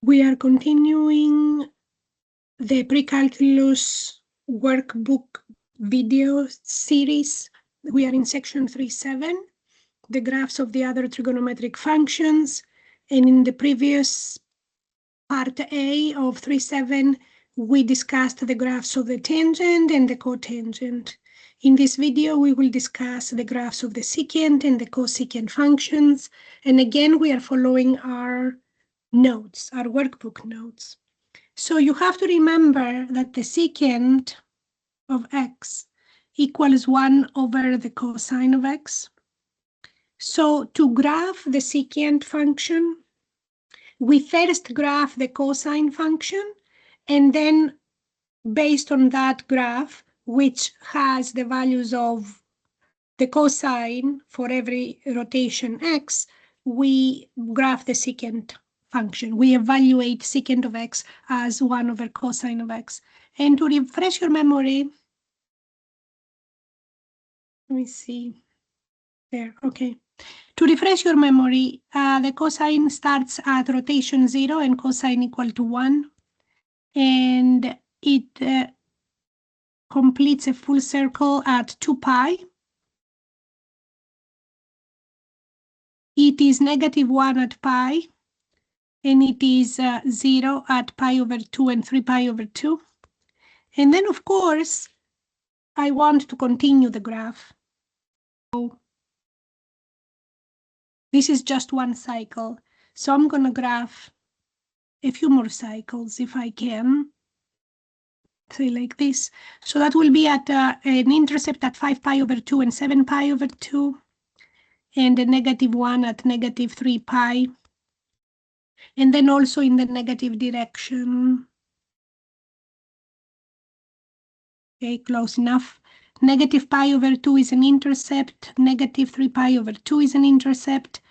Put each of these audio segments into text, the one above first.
We are continuing the pre-calculus workbook video series. We are in section 3.7, the graphs of the other trigonometric functions. And in the previous part A of 3.7, we discussed the graphs of the tangent and the cotangent. In this video, we will discuss the graphs of the secant and the cosecant functions. And again, we are following our notes, our workbook notes. So you have to remember that the secant of x equals 1 over the cosine of x. So to graph the secant function, we first graph the cosine function, and then based on that graph, which has the values of the cosine for every rotation x, we graph the secant function. We evaluate secant of x as 1 over cosine of x. And to refresh your memory, let me see, there, okay. To refresh your memory, the cosine starts at rotation 0 and cosine equal to 1. And it completes a full circle at 2 pi. It is -1 at pi. And it is 0 at pi over 2 and 3 pi over 2. And then, of course, I want to continue the graph. So this is just one cycle. So I'm going to graph a few more cycles if I can. Say like this. So that will be at an intercept at 5 pi over 2 and 7 pi over 2. And a -1 at -3 pi. And then also in the negative direction. Okay, close enough. -pi over 2 is an intercept. -3 pi over 2 is an intercept.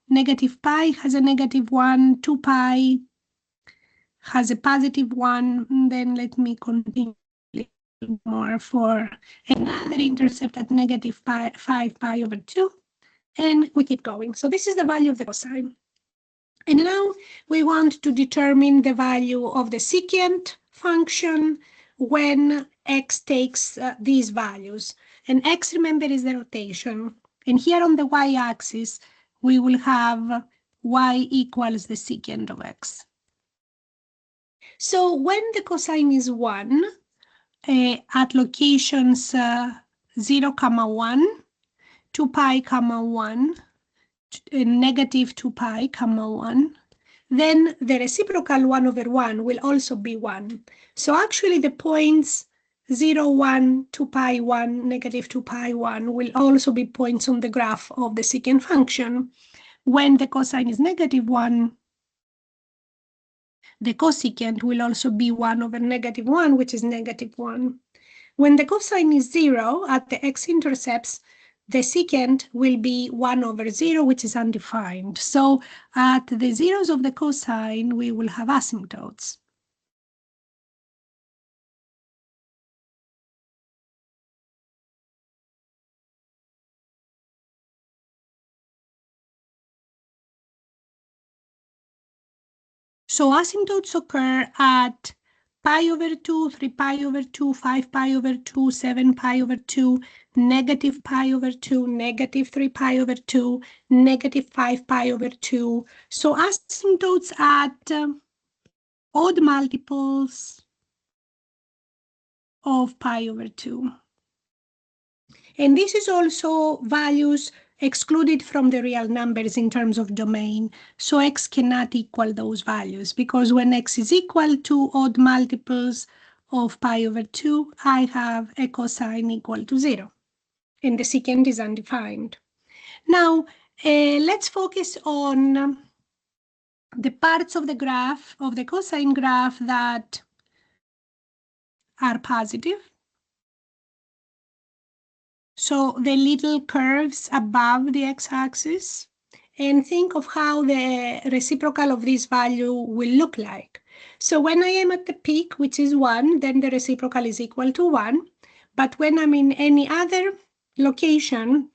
Negative pi has a -1. 2 pi has a +1. And then let me continue a little more for another intercept at -5 pi over 2. And we keep going. So this is the value of the cosine. And now we want to determine the value of the secant function when x takes these values. And x, remember, is the rotation. And here on the y-axis, we will have y equals the secant of x. So when the cosine is 1, at locations 0, 1, 2 pi, 1, -2 pi, 1, then the reciprocal 1 over 1 will also be 1. So actually the points 0, 1, 2 pi, 1, -2 pi, 1 will also be points on the graph of the secant function. When the cosine is -1, the cosecant will also be 1 over -1, which is -1. When the cosine is 0 at the x-intercepts, the secant will be 1 over 0, which is undefined. So at the zeros of the cosine, we will have asymptotes. So asymptotes occur at pi over 2, 3 pi over 2, 5 pi over 2, 7 pi over 2, -pi over 2, -3 pi over 2, -5 pi over 2. So asymptotes at odd multiples of pi over 2. And this is also values excluded from the real numbers in terms of domain. So x cannot equal those values because when x is equal to odd multiples of pi over 2, I have a cosine equal to 0. And the secant is undefined. Now, let's focus on the parts of the graph, of the cosine graph that are positive. So the little curves above the x-axis, and think of how the reciprocal of this value will look like. So when I am at the peak, which is 1, then the reciprocal is equal to 1. But when I'm in any other location,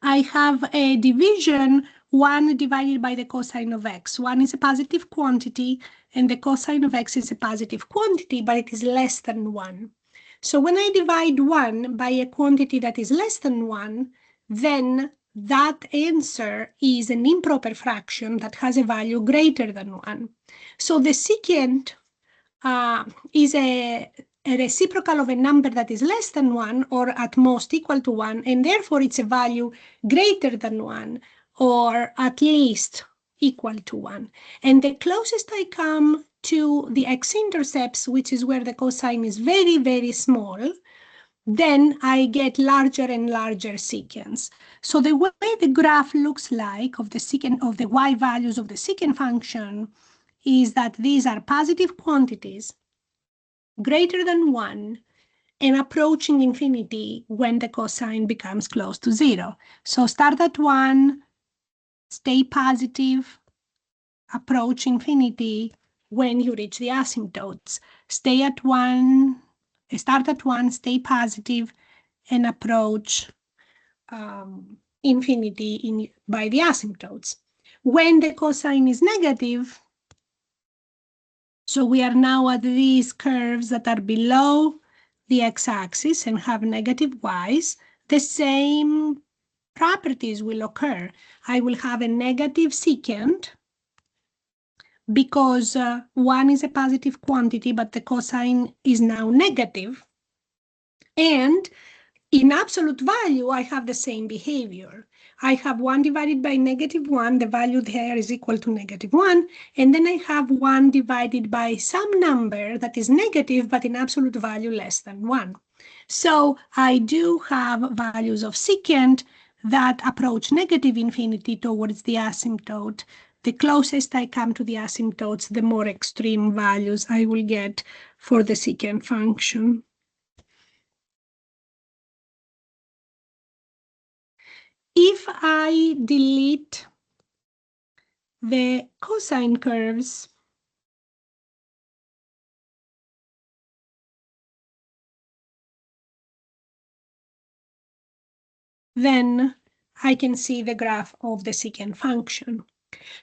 I have a division 1 divided by the cosine of x. 1 is a positive quantity, and the cosine of x is a positive quantity, but it is less than 1. So when I divide 1 by a quantity that is less than 1, then that answer is an improper fraction that has a value greater than 1. So the secant is a reciprocal of a number that is less than 1 or at most equal to 1, and therefore it's a value greater than 1 or at least equal to 1. And the closest I come to the x-intercepts, which is where the cosine is very, very small, then I get larger and larger secants. So the way the graph looks like of the secant of the y values of the secant function is that these are positive quantities greater than 1 and approaching infinity when the cosine becomes close to 0. So start at 1, stay positive, approach infinity when you reach the asymptotes. Stay at 1, start at 1, stay positive, and approach infinity by the asymptotes. When the cosine is negative, so we are now at these curves that are below the x-axis and have negative y's, the same properties will occur. I will have a negative secant because 1 is a positive quantity, but the cosine is now negative. And in absolute value, I have the same behavior. I have 1 divided by negative 1, the value there is equal to negative 1, and then I have 1 divided by some number that is negative, but in absolute value less than 1. So I do have values of secant that approach negative infinity towards the asymptote. The closest I come to the asymptotes, the more extreme values I will get for the secant function. If I delete the cosine curves, then I can see the graph of the secant function.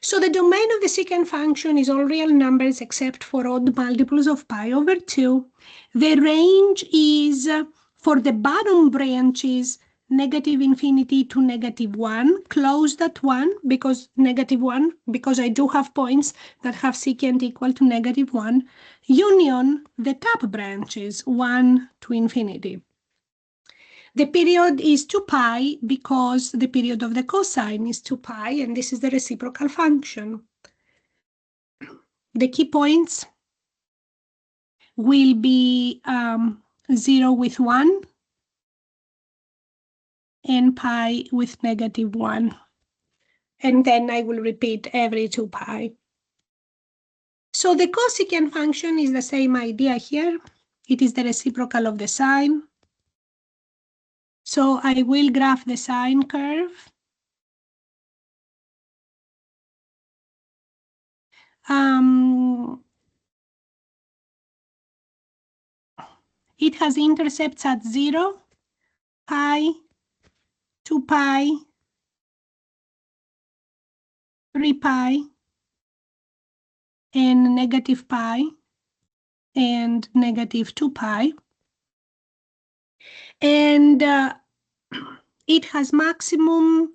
So the domain of the secant function is all real numbers except for odd multiples of pi over 2. The range is for the bottom branches negative infinity to negative 1, closed at 1 because negative 1, because I do have points that have secant equal to negative 1, union the top branches 1 to infinity. The period is 2 pi because the period of the cosine is 2 pi, and this is the reciprocal function. The key points will be 0 with 1 and pi with negative 1. And then I will repeat every 2 pi. So the cosecant function is the same idea here. It is the reciprocal of the sine. So I will graph the sine curve. It has intercepts at 0, pi, 2 pi, 3 pi, and negative pi, and negative 2 pi. And it has maximum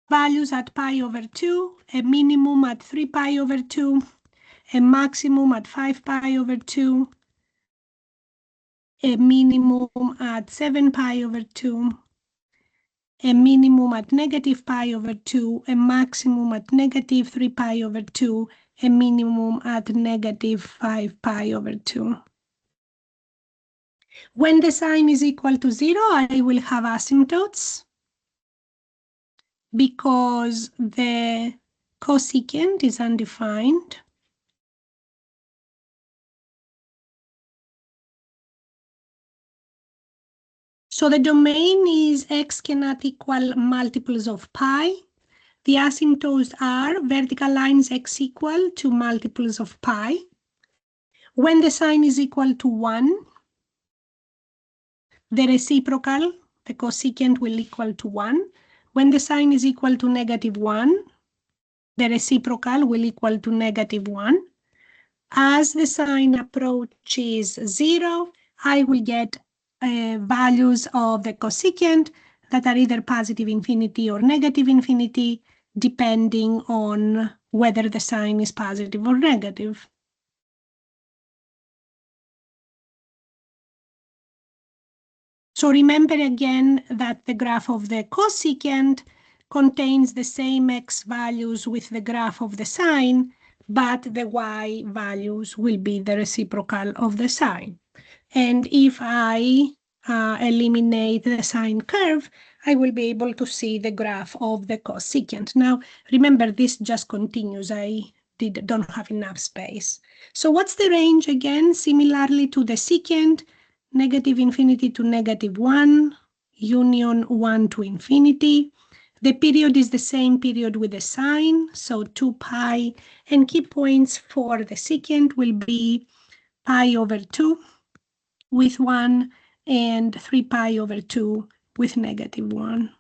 values at pi over 2, a minimum at 3 pi over 2, a maximum at 5 pi over 2, a minimum at 7 pi over 2, a minimum at negative pi over 2, a maximum at negative 3 pi over 2, a minimum at negative 5 pi over 2. When the sine is equal to 0, I will have asymptotes because the cosecant is undefined. So the domain is x cannot equal multiples of pi. The asymptotes are vertical lines x equal to multiples of pi. When the sine is equal to 1, the reciprocal, the cosecant will equal to 1. When the sign is equal to -1, the reciprocal will equal to -1. As the sign approaches 0, I will get values of the cosecant that are either positive infinity or negative infinity, depending on whether the sign is positive or negative. So remember again that the graph of the cosecant contains the same x values with the graph of the sine, but the y values will be the reciprocal of the sine. And if I eliminate the sine curve, I will be able to see the graph of the cosecant. Now, remember, this just continues. I don't have enough space. So what's the range again? Similarly to the secant, -infinity to -1, union 1 to infinity. The period is the same period with the sine, so 2 pi, and key points for the secant will be pi over 2 with 1 and 3 pi over 2 with -1.